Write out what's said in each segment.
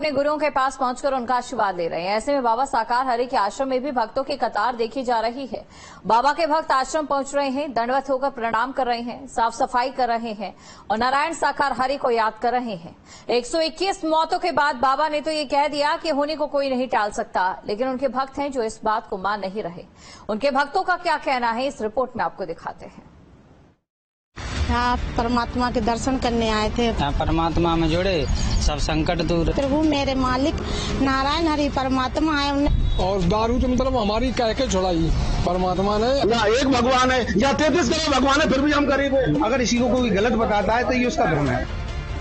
अपने गुरुओं के पास पहुंचकर उनका आशीर्वाद ले रहे हैं। ऐसे में बाबा साकार हरि के आश्रम में भी भक्तों की कतार देखी जा रही है। बाबा के भक्त आश्रम पहुंच रहे हैं, दंडवत होकर प्रणाम कर रहे हैं, साफ सफाई कर रहे हैं और नारायण साकार हरि को याद कर रहे हैं। 121 मौतों के बाद बाबा ने तो ये कह दिया कि होने को कोई नहीं टाल सकता, लेकिन उनके भक्त हैं जो इस बात को मान नहीं रहे। उनके भक्तों का क्या कहना है, इस रिपोर्ट में आपको दिखाते हैं। आप परमात्मा के दर्शन करने आए थे। परमात्मा में जुड़े, सब संकट दूर। प्रभु मेरे मालिक नारायण हरि परमात्मा है। और दारू तो मतलब हमारी कह के छुड़ाई परमात्मा ने। या एक भगवान है या 33 करोड़ भगवान है, फिर भी हम गरीब हैं। अगर इसी को कोई गलत बताता है तो ये उसका धर्म है।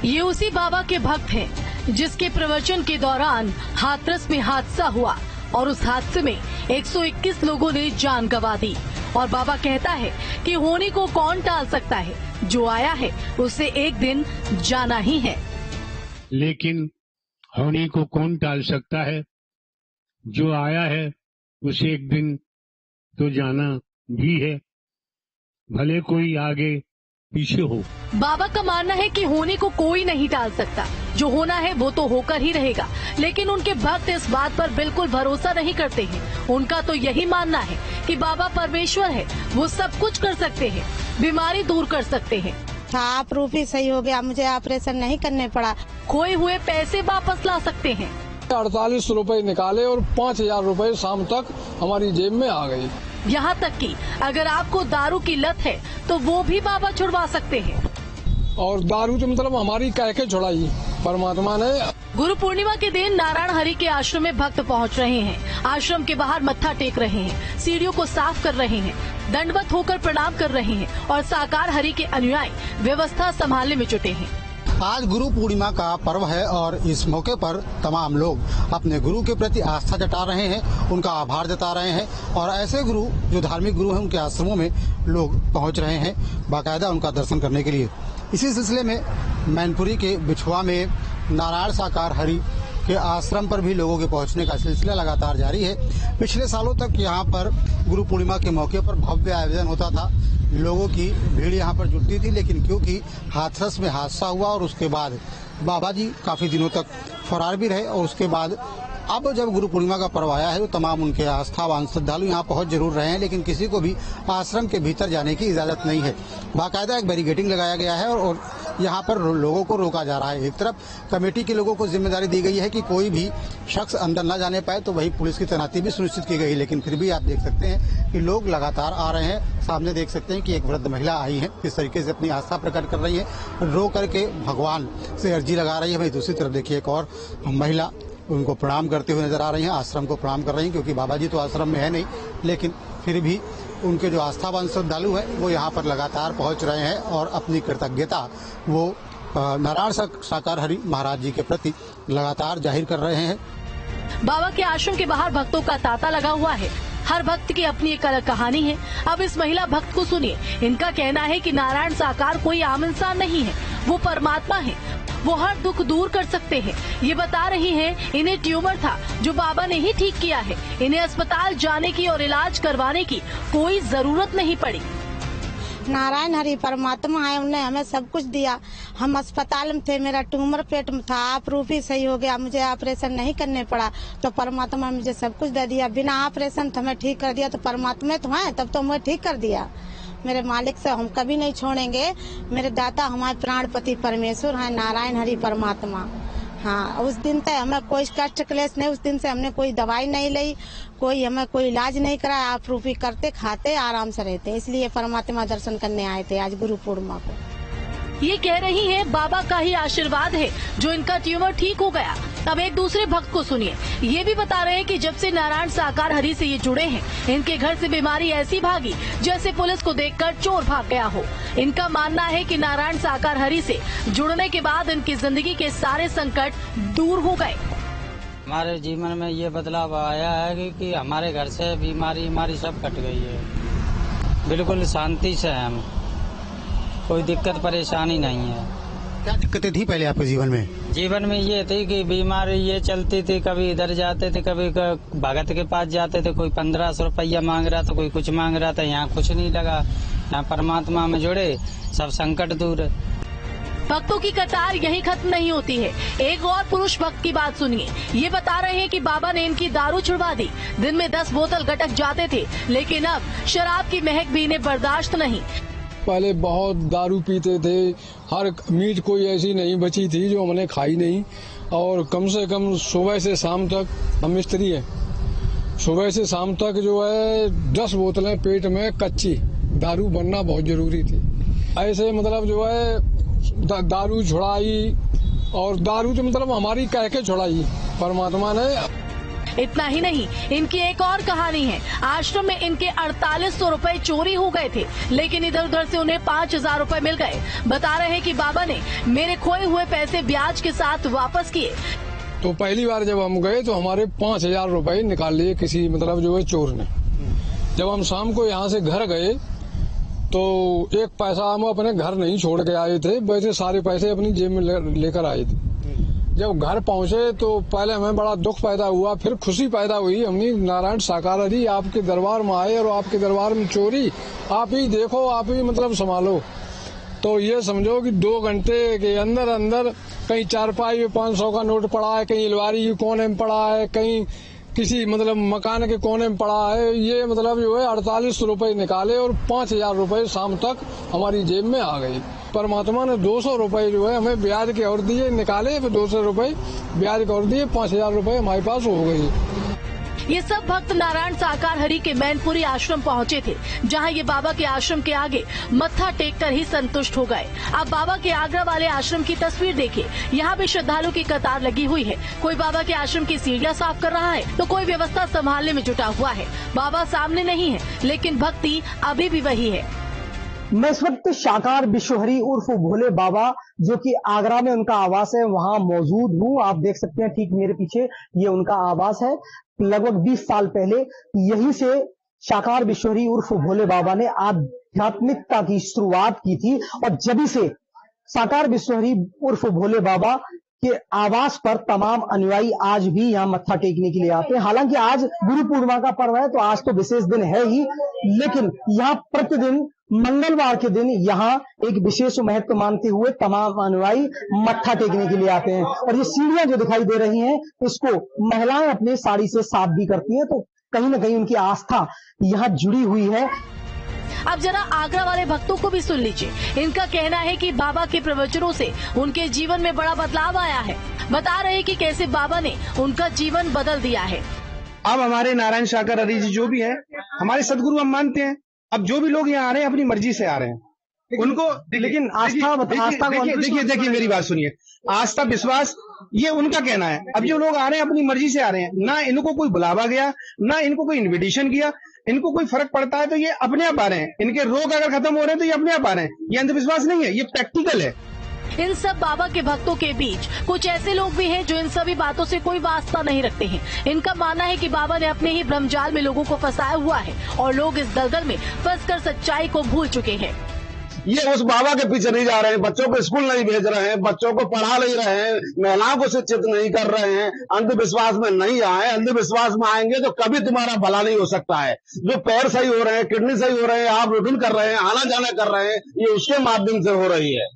ये उसी बाबा के भक्त हैं जिसके प्रवचन के दौरान हाथरस में हादसा हुआ और उस हादसे में 121 लोगों ने जान गंवा दी। और बाबा कहता है कि होने को कौन टाल सकता है, जो आया है उसे एक दिन जाना ही है। लेकिन होने को कौन टाल सकता है, जो आया है उसे एक दिन तो जाना भी है, भले कोई आगे पीछे हो। बाबा का मानना है कि होने को कोई नहीं टाल सकता, जो होना है वो तो होकर ही रहेगा। लेकिन उनके भक्त इस बात पर बिल्कुल भरोसा नहीं करते हैं। उनका तो यही मानना है कि बाबा परमेश्वर है, वो सब कुछ कर सकते हैं, बीमारी दूर कर सकते हैं। आप रूप ही सही हो गया, मुझे ऑपरेशन नहीं करने पड़ा। खोए हुए पैसे वापस ला सकते हैं। 48 रुपए निकाले और 5000 रुपए शाम तक हमारी जेब में आ गई। यहाँ तक कि अगर आपको दारू की लत है तो वो भी बाबा छुड़वा सकते हैं। और दारू तो मतलब हमारी कह के छुड़ाई परमात्मा ने। गुरु पूर्णिमा के दिन नारायण हरि के आश्रम में भक्त पहुँच रहे हैं। आश्रम के बाहर मत्था टेक रहे हैं, सीढ़ियों को साफ कर रहे हैं, दंडवत होकर प्रणाम कर रहे हैं और साकार हरि के अनुयायी व्यवस्था संभालने में जुटे हैं। आज गुरु पूर्णिमा का पर्व है और इस मौके पर तमाम लोग अपने गुरु के प्रति आस्था जता रहे हैं, उनका आभार जता रहे हैं। और ऐसे गुरु जो धार्मिक गुरु हैं, उनके आश्रमों में लोग पहुंच रहे हैं बाकायदा उनका दर्शन करने के लिए। इसी सिलसिले में मैनपुरी के बिछुआ में नारायण साकार हरि के आश्रम पर भी लोगों के पहुंचने का सिलसिला लगातार जारी है। पिछले सालों तक यहाँ पर गुरु पूर्णिमा के मौके पर भव्य आयोजन होता था, लोगों की भीड़ यहाँ पर जुटती थी। लेकिन क्योंकि हाथरस में हादसा हुआ और उसके बाद बाबा जी काफी दिनों तक फरार भी रहे और उसके बाद अब जब गुरु पूर्णिमा का पर्व आया है तो तमाम उनके आस्थावान श्रद्धालु यहाँ पहुंच जरूर रहे हैं, लेकिन किसी को भी आश्रम के भीतर जाने की इजाजत नहीं है। बाकायदा एक बैरिकेडिंग लगाया गया है और यहाँ पर लोगों को रोका जा रहा है। एक तरफ कमेटी के लोगों को जिम्मेदारी दी गई है कि कोई भी शख्स अंदर न जाने पाए, तो वही पुलिस की तैनाती भी सुनिश्चित की गई। लेकिन फिर भी आप देख सकते हैं कि लोग लगातार आ रहे हैं। सामने देख सकते हैं कि एक वृद्ध महिला आई है, किस तरीके से अपनी आस्था प्रकट कर रही है, रो करके भगवान से अर्जी लगा रही है। वही दूसरी तरफ देखिए एक और महिला उनको प्रणाम करते हुए नजर आ रही हैं, आश्रम को प्रणाम कर रही हैं, क्योंकि बाबा जी तो आश्रम में है नहीं, लेकिन फिर भी उनके जो आस्थावान श्रद्धालु हैं वो यहाँ पर लगातार पहुँच रहे हैं और अपनी कृतज्ञता वो नारायण साकार हरि महाराज जी के प्रति लगातार जाहिर कर रहे हैं। बाबा के आश्रम के बाहर भक्तों का तांता लगा हुआ है। हर भक्त की अपनी एक अलग कहानी है। अब इस महिला भक्त को सुनिए। इनका कहना है कि नारायण साकार कोई आम इंसान नहीं है, वो परमात्मा है, वो हर दुख दूर कर सकते हैं। ये बता रही हैं इन्हें ट्यूमर था जो बाबा ने ही ठीक किया है। इन्हें अस्पताल जाने की और इलाज करवाने की कोई जरूरत नहीं पड़ी। नारायण हरि परमात्मा है, उन्होंने हमें सब कुछ दिया। हम अस्पताल में थे, मेरा ट्यूमर पेट में था, आप रूप ही सही हो गया, मुझे ऑपरेशन नहीं करने पड़ा, तो परमात्मा ने मुझे सब कुछ दे दिया। बिना ऑपरेशन हमें ठीक कर दिया, तो परमात्मा तो है, तब तो हमें ठीक कर दिया। मेरे मालिक से हम कभी नहीं छोड़ेंगे। मेरे दाता हमारे प्राणपति परमेश्वर हैं, नारायण हरि परमात्मा। हाँ, उस दिन से हमें कोई कष्ट क्लेश नहीं, उस दिन से हमने कोई दवाई नहीं ली, कोई हमें कोई इलाज नहीं कराया। आप रूपी करते खाते आराम से रहते, इसलिए परमात्मा दर्शन करने आए थे आज गुरु पूर्णिमा को। ये कह रही है बाबा का ही आशीर्वाद है जो इनका ट्यूमर ठीक हो गया। अब एक दूसरे भक्त को सुनिए। ये भी बता रहे हैं कि जब से नारायण साकार हरि से ये जुड़े हैं, इनके घर से बीमारी ऐसी भागी जैसे पुलिस को देखकर चोर भाग गया हो। इनका मानना है कि नारायण साकार हरि से जुड़ने के बाद इनकी जिंदगी के सारे संकट दूर हो गए। हमारे जीवन में ये बदलाव आया है कि हमारे घर से बीमारी सब कट गई है। बिल्कुल शांति से है, हम कोई दिक्कत परेशानी नहीं है। क्या दिक्कतें थी पहले आपके जीवन में? जीवन में ये थी कि बीमारी ये चलती थी, कभी इधर जाते थे, कभी भगत के पास जाते थे, कोई 1500 रुपया मांग रहा था, कोई कुछ मांग रहा था। यहाँ कुछ नहीं लगा, यहाँ परमात्मा में जुड़े, सब संकट दूर है। भक्तों की कतार यहीं खत्म नहीं होती है। एक और पुरुष भक्त की बात सुनिए। ये बता रहे हैं कि बाबा ने इनकी दारू छुड़वा दी। दिन में 10 बोतल गटक जाते थे, लेकिन अब शराब की महक भी इन्हें बर्दाश्त नहीं। पहले बहुत दारू पीते थे, हर मीट कोई ऐसी नहीं बची थी जो हमने खाई नहीं। और कम से कम सुबह से शाम तक, हम मिस्त्री हैं, सुबह से शाम तक जो है 10 बोतलें पेट में कच्ची दारू बनना बहुत जरूरी थी। ऐसे मतलब जो है दारू छुड़ाई, और दारू तो मतलब हमारी कह के छुड़ाई परमात्मा ने। इतना ही नहीं, इनकी एक और कहानी है। आश्रम में इनके 4800 रुपए चोरी हो गए थे, लेकिन इधर उधर से उन्हें 5000 रुपए मिल गए। बता रहे हैं कि बाबा ने मेरे खोए हुए पैसे ब्याज के साथ वापस किए। तो पहली बार जब हम गए तो हमारे 5000 रुपए निकाल लिए किसी मतलब जो है चोर ने। जब हम शाम को यहाँ से घर गए तो एक पैसा हम अपने घर नहीं छोड़ के आए थे, वैसे सारे पैसे अपनी जेब में लेकर आए थे। जब घर पहुंचे तो पहले हमें बड़ा दुख पैदा हुआ, फिर खुशी पैदा हुई। हमने नारायण साकार हरि आपके दरबार में आए और आपके दरबार में चोरी, आप ही देखो, आप ही मतलब संभालो। तो ये समझो कि 2 घंटे के अंदर अंदर कहीं चारपाई में 500 का नोट पड़ा है, कहीं अलमारी के कोने में पड़ा है, कहीं किसी मतलब मकान के कोने में पड़ा है। ये मतलब जो है 48 रुपए निकाले और 5000 रुपए शाम तक हमारी जेब में आ गई। परमात्मा ने 200 रुपए जो है हमें ब्याज के और दिए, निकाले, फिर 200 रुपए ब्याज के और दिए, 5000 रुपए हमारे पास हो गई। ये सब भक्त नारायण साकार हरि के मैनपुरी आश्रम पहुंचे थे, जहां ये बाबा के आश्रम के आगे मत्था टेककर ही संतुष्ट हो गए। अब बाबा के आगरा वाले आश्रम की तस्वीर देखिए। यहाँ भी श्रद्धालु की कतार लगी हुई है। कोई बाबा के आश्रम की सीढ़ियां साफ कर रहा है, तो कोई व्यवस्था संभालने में जुटा हुआ है। बाबा सामने नहीं है, लेकिन भक्ति अभी भी वही है। मैं इस वक्त साकार विश्वहरि उर्फ भोले बाबा, जो कि आगरा में उनका आवास है, वहां मौजूद हूँ। आप देख सकते हैं ठीक मेरे पीछे ये उनका आवास है। लगभग 20 साल पहले यहीं से साकार विश्वहरि उर्फ भोले बाबा ने आध्यात्मिकता की शुरुआत की थी, और जब से साकार विश्वहरि उर्फ भोले बाबा के आवास पर तमाम अनुयायी आज भी यहाँ मत्था टेकने के लिए आते हैं। हालांकि आज गुरु पूर्णिमा का पर्व है, तो आज तो विशेष दिन है ही, लेकिन यहाँ प्रतिदिन मंगलवार के दिन यहाँ एक विशेष महत्व मानते हुए तमाम अनुयायी मत्था टेकने के लिए आते हैं। और ये सीढ़ियां जो दिखाई दे रही हैं, इसको महिलाएं अपने साड़ी से साफ भी करती हैं, तो कहीं ना कहीं उनकी आस्था यहाँ जुड़ी हुई है। अब जरा आगरा वाले भक्तों को भी सुन लीजिए। इनका कहना है कि बाबा के प्रवचनों से उनके जीवन में बड़ा बदलाव आया है। बता रहे हैं कि कैसे बाबा ने उनका जीवन बदल दिया है। अब हमारे नारायण साकार हरि जी जो भी है हमारे सदगुरु हम मानते हैं। अब जो भी लोग यहाँ आ रहे हैं अपनी मर्जी से आ रहे हैं, उनको लेकिन आस्था देखिए मेरी बात सुनिए, आस्था विश्वास ये उनका कहना है। अब जो लोग आ रहे हैं अपनी मर्जी से आ रहे हैं, ना इनको कोई बुलावा गया, ना इनको कोई इन्विटेशन किया, इनको कोई फर्क पड़ता है तो ये अपने आप आ रहे हैं। इनके रोग अगर खत्म हो रहे हैं तो ये अपने आप आ रहे हैं। ये अंधविश्वास नहीं है, ये प्रैक्टिकल है। इन सब बाबा के भक्तों के बीच कुछ ऐसे लोग भी हैं जो इन सभी बातों से कोई वास्ता नहीं रखते हैं। इनका मानना है कि बाबा ने अपने ही भ्रमजाल में लोगों को फंसाया हुआ है और लोग इस दलदल में फंसकर सच्चाई को भूल चुके हैं। ये उस बाबा के पीछे नहीं जा रहे हैं, बच्चों को स्कूल नहीं भेज रहे हैं, बच्चों को पढ़ा नहीं रहे हैं, महिलाओं को शिक्षित नहीं कर रहे हैं, अंधविश्वास में नहीं आए। अंधविश्वास में आएंगे तो कभी तुम्हारा भला नहीं हो सकता है। जो पैर सही हो रहे हैं, किडनी सही हो रहे हैं, आप रूटीन कर रहे हैं, आना जाना कर रहे हैं, ये उसके माध्यम से हो रही है।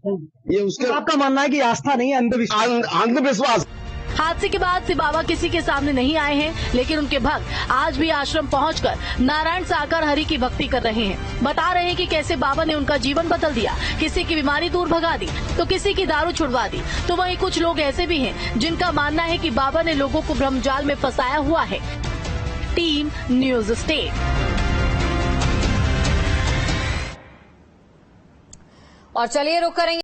ये उसके आपका मानना है कि आस्था नहीं, अंधविश्वास। हादसे के बाद से बाबा किसी के सामने नहीं आए हैं, लेकिन उनके भक्त आज भी आश्रम पहुंचकर नारायण साकार हरि की भक्ति कर रहे हैं। बता रहे हैं कि कैसे बाबा ने उनका जीवन बदल दिया, किसी की बीमारी दूर भगा दी तो किसी की दारू छुड़वा दी। तो वहीं कुछ लोग ऐसे भी हैं जिनका मानना है कि बाबा ने लोगों को भ्रमजाल में फंसाया हुआ है। Team news state. और चलिए रुक करेंगे।